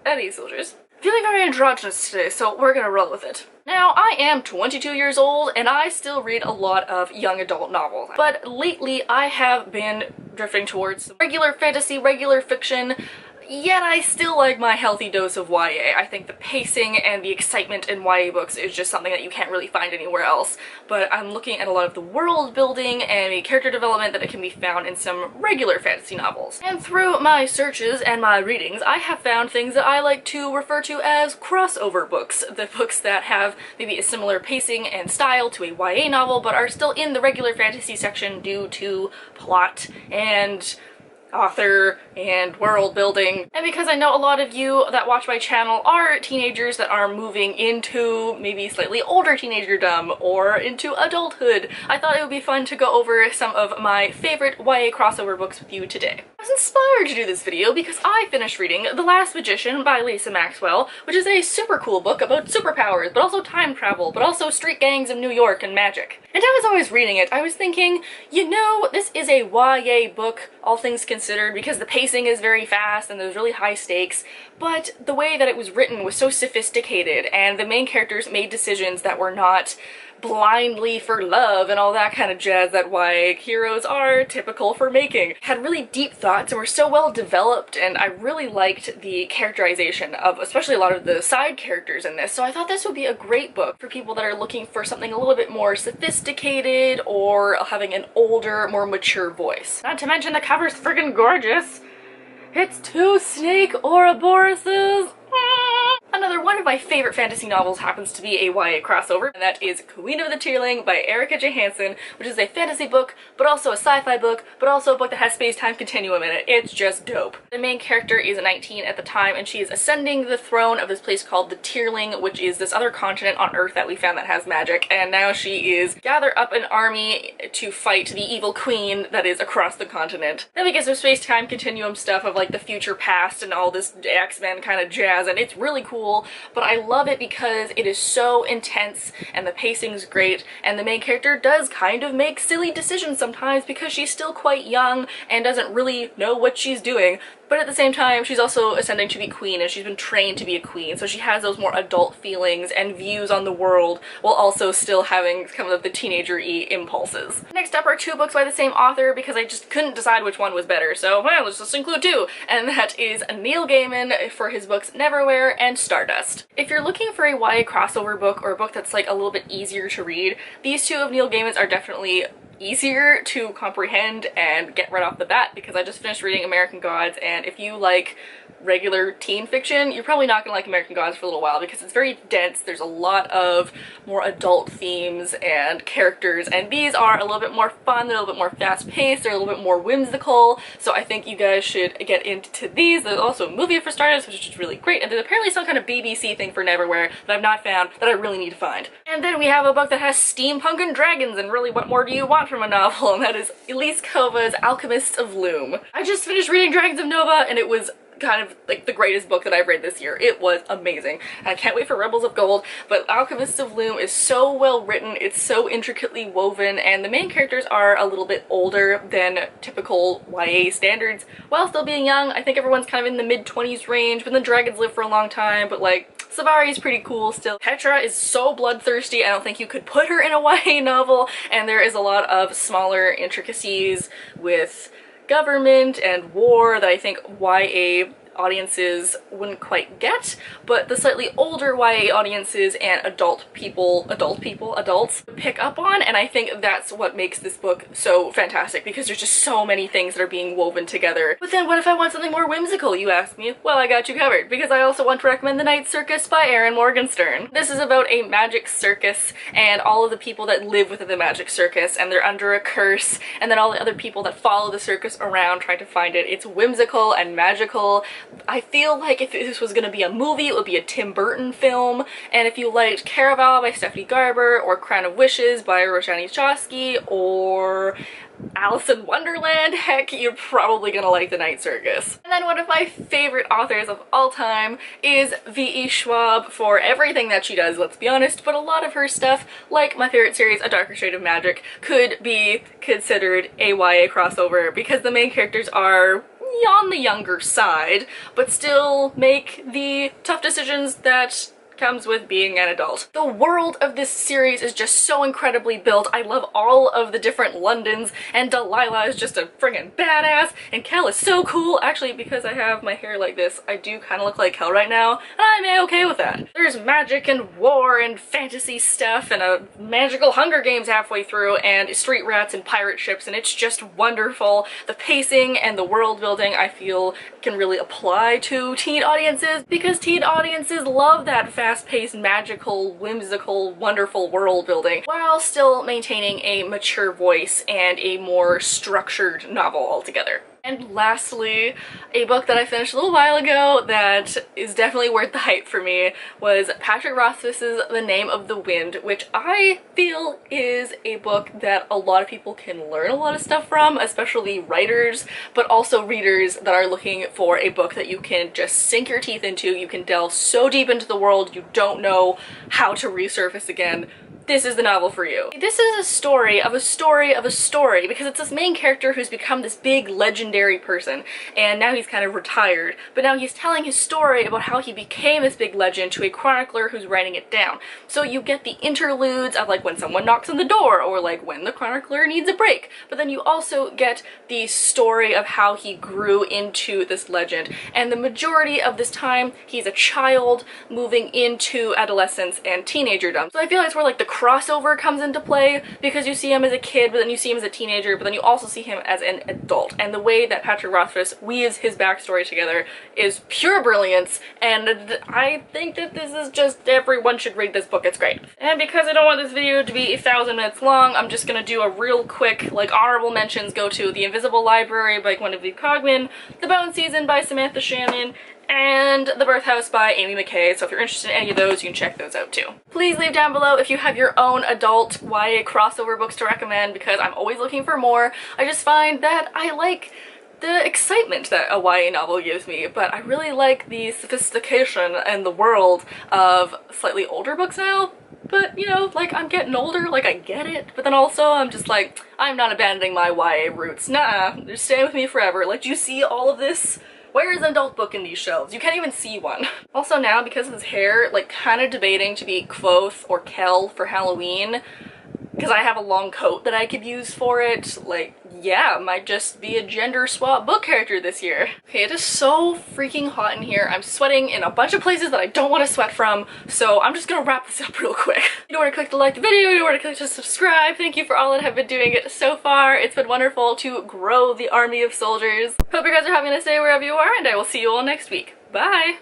Any soldiers. Feeling very androgynous today, so we're gonna roll with it. Now, I am 22 years old, and I still read a lot of young adult novels. But lately, I have been drifting towards regular fantasy, regular fiction, yet I still like my healthy dose of YA. I think the pacing and the excitement in YA books is just something that you can't really find anywhere else. But I'm looking at a lot of the world building and the character development that it can be found in some regular fantasy novels. And through my searches and my readings, I have found things that I like to refer to as crossover books. The books that have maybe a similar pacing and style to a YA novel, but are still in the regular fantasy section due to plot and author and world building. And because I know a lot of you that watch my channel are teenagers that are moving into maybe slightly older teenagerdom or into adulthood, I thought it would be fun to go over some of my favorite YA crossover books with you today. I was inspired to do this video because I finished reading The Last Magician by Lisa Maxwell, which is a super cool book about superpowers, but also time travel, but also street gangs in New York and magic. And as I was reading it, I was thinking, you know, this is a YA book, all things considered, because the pacing is very fast and there's really high stakes, but the way that it was written was so sophisticated, and the main characters made decisions that were not blindly for love and all that kind of jazz that YA heroes are typical for making. Had really deep thoughts and were so well developed, and I really liked the characterization of especially a lot of the side characters in this, so I thought this would be a great book for people that are looking for something a little bit more sophisticated or having an older, more mature voice. Not to mention the cover's friggin' gorgeous. It's two snake Ouroboroses. Another one of my favorite fantasy novels happens to be a YA crossover, and that is Queen of the Tearling by Erica Johansson, which is a fantasy book, but also a sci-fi book, but also a book that has space-time continuum in it. It's just dope. The main character is 19 at the time, and she is ascending the throne of this place called the Tearling, which is this other continent on Earth that we found that has magic, and now she is gather up an army to fight the evil queen that is across the continent. Then we get some space-time continuum stuff of like the future past and all this X-Men kind of jazz, and it's really cool, but I love it because it is so intense and the pacing's great, and the main character does kind of make silly decisions sometimes because she's still quite young and doesn't really know what she's doing, but at the same time she's also ascending to be queen and she's been trained to be a queen, so she has those more adult feelings and views on the world while also still having kind of the teenager-y impulses. Next up are two books by the same author because I just couldn't decide which one was better, so well, let's just include two, and that is Neil Gaiman for his books Neverwhere and Stardust. If you're looking for a YA crossover book or a book that's like a little bit easier to read, these two of Neil Gaiman's are definitely easier to comprehend and get right off the bat because I just finished reading American Gods, and if you like regular teen fiction, you're probably not gonna like American Gods for a little while because it's very dense. There's a lot of more adult themes and characters, and these are a little bit more fun, they're a little bit more fast-paced, they're a little bit more whimsical, so I think you guys should get into these. There's also a movie for Stardust, which is just really great, and there's apparently some kind of BBC thing for Neverwhere that I've not found that I really need to find. And then we have a book that has steampunk and dragons, and really what more do you want from a novel, and that is Elise Kova's Alchemist of Liu. I just finished reading Dragons of Nova, and it was kind of like the greatest book that I've read this year. It was amazing. I can't wait for Rebels of Gold, but Alchemist of Liu is so well written, it's so intricately woven, and the main characters are a little bit older than typical YA standards while still being young. I think everyone's kind of in the mid-20s range, but the dragons live for a long time, but like Savari is pretty cool still. Petra is so bloodthirsty, I don't think you could put her in a YA novel, and there is a lot of smaller intricacies with government and war that I think YA audiences wouldn't quite get, but the slightly older YA audiences and adults pick up on, and I think that's what makes this book so fantastic because there's just so many things that are being woven together. But then what if I want something more whimsical, you ask me? Well, I got you covered because I also want to recommend The Night Circus by Erin Morgenstern. This is about a magic circus and all of the people that live within the magic circus, and they're under a curse, and then all the other people that follow the circus around trying to find it. It's whimsical and magical. I feel like if this was gonna be a movie, it would be a Tim Burton film, and if you liked Caraval by Stephanie Garber, or Crown of Wishes by Roshani Chosky, or Alice in Wonderland, heck, you're probably gonna like The Night Circus. And then one of my favorite authors of all time is V.E. Schwab for everything that she does, let's be honest, but a lot of her stuff, like my favorite series, A Darker Shade of Magic, could be considered a YA crossover because the main characters are on the younger side, but still make the tough decisions that comes with being an adult. The world of this series is just so incredibly built. I love all of the different Londons, and Delilah is just a friggin' badass, and Kel is so cool. Actually, because I have my hair like this, I do kind of look like Kel right now, and I'm a-okay with that. There's magic and war and fantasy stuff and a magical Hunger Games halfway through and street rats and pirate ships, and it's just wonderful. The pacing and the world building I feel can really apply to teen audiences, because teen audiences love that fast-paced, magical, whimsical, wonderful world building, while still maintaining a mature voice and a more structured novel altogether. And lastly, a book that I finished a little while ago that is definitely worth the hype for me was Patrick Rothfuss's The Name of the Wind, which I feel is a book that a lot of people can learn a lot of stuff from, especially writers, but also readers that are looking for a book that you can just sink your teeth into. You can delve so deep into the world you don't know how to resurface again. This is the novel for you. This is a story of a story of a story, because it's this main character who's become this big legendary person, and now he's kind of retired, but now he's telling his story about how he became this big legend to a chronicler who's writing it down. So you get the interludes of like when someone knocks on the door, or like when the chronicler needs a break, but then you also get the story of how he grew into this legend, and the majority of this time he's a child moving into adolescence and teenagerdom. So I feel like it's where like the crossover comes into play, because you see him as a kid, but then you see him as a teenager, but then you also see him as an adult. And the way that Patrick Rothfuss weaves his backstory together is pure brilliance, and I think that this is just, everyone should read this book. It's great. And because I don't want this video to be 1,000 minutes long, I'm just gonna do a real quick, like, honorable mentions go to The Invisible Library by Gwendoline Cogman, The Bone Season by Samantha Shannon, and The Birth House by Amy McKay. So if you're interested in any of those, you can check those out too. Please leave down below if you have your own adult YA crossover books to recommend, because I'm always looking for more. I just find that I like the excitement that a YA novel gives me, but I really like the sophistication and the world of slightly older books now. But, you know, like, I'm getting older, like, I get it, but then also I'm just like, I'm not abandoning my YA roots. Nah, they're staying with me forever. Like, do you see all of this? Where is an adult book in these shelves? You can't even see one. Also now, because of his hair, like, kind of debating to be Kvothe or Kel for Halloween, because I have a long coat that I could use for it. Like, yeah, might just be a gender swap book character this year. Okay, it is so freaking hot in here. I'm sweating in a bunch of places that I don't want to sweat from, so I'm just gonna wrap this up real quick. You don't want to click to like the video, you don't want to click to subscribe. Thank you for all that have been doing it so far. It's been wonderful to grow the army of soldiers. Hope you guys are having a nice day wherever you are, and I will see you all next week. Bye!